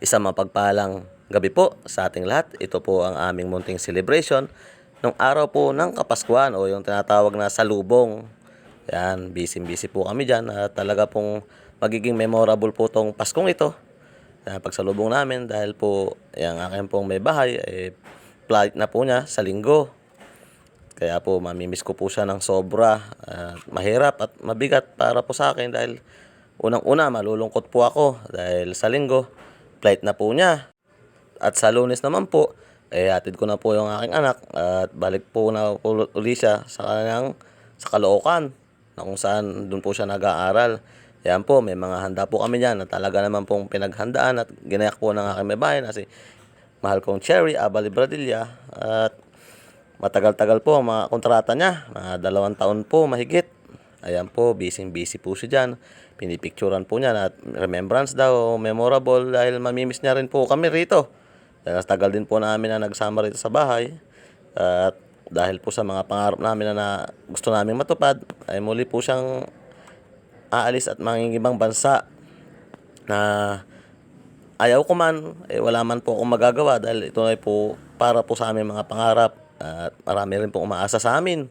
Isang mapagpalang gabi po sa ating lahat. Ito po ang aming munting celebration nung araw po ng Kapaskuhan o yung tinatawag na salubong. Yan, busy po kami dyan. Talaga pong magiging memorable po tong Paskong ito. Pagsalubong namin dahil po yung akin pong may bahay, flight na po niya sa linggo. Kaya po mamimiss ko po siya ng sobra. Mahirap at mabigat para po sa akin dahil unang-una malulungkot po ako dahil sa linggo flight na po niya. At sa Lunes naman po, hatid ko na po yung aking anak at balik po na po uli siya sa Caloocan na kung saan doon po siya nag-aaral. Yan po, may mga handa po kami dyan na talaga naman pong pinaghandaan at ginayak po ng aking may bahay na si mahal kong Cherry Abali Bradilla. At matagal-tagal po ang mga kontrata niya, mga 2 taon po mahigit. Ayan po, busy po siya dyan. Pinipicturan po niya na remembrance daw, memorable dahil mamimiss niya rin po kami rito. Dahil tagal din po namin na nagsama rito sa bahay. At dahil po sa mga pangarap namin na gusto namin matupad, ay muli po siyang aalis at mangingibang bansa na ayaw ko man, wala man po akong magagawa dahil ito ay po para po sa aming mga pangarap at marami rin po umaasa sa amin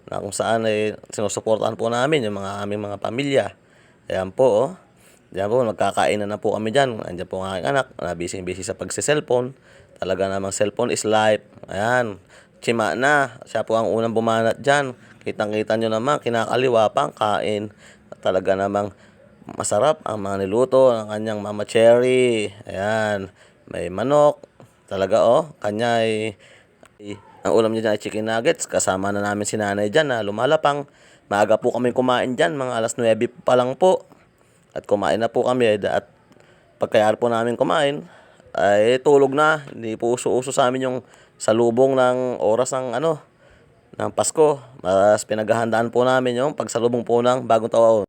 na kung saan sinusuportahan po namin yung aming mga pamilya. Ayan po, oh. Diyan po, magkakainan na po kami dyan. Andiyan po ang aking anak, na busy sa pagsiselfone. Talaga namang cellphone is life. Ayan, tsima na. Siya po ang unang bumanat dyan. Kitang-kita nyo naman, kinakaliwa pang kain. Talaga namang masarap ang mga niluto ng kanyang Mama Cherry. Ayan, may manok. Talaga, oh, kanya ang ulam niya dyan ay chicken nuggets. Kasama na namin si nanay dyan na lumalapang. Maaga po kami kumain dyan, mga alas 9 pa lang po. At kumain na po kami at pagkayari po namin kumain, ay tulog na. Hindi po uso-uso sa amin yung salubong ng oras ng Pasko. Mas pinaghahandaan po namin yung pagsalubong po ng bagong taon.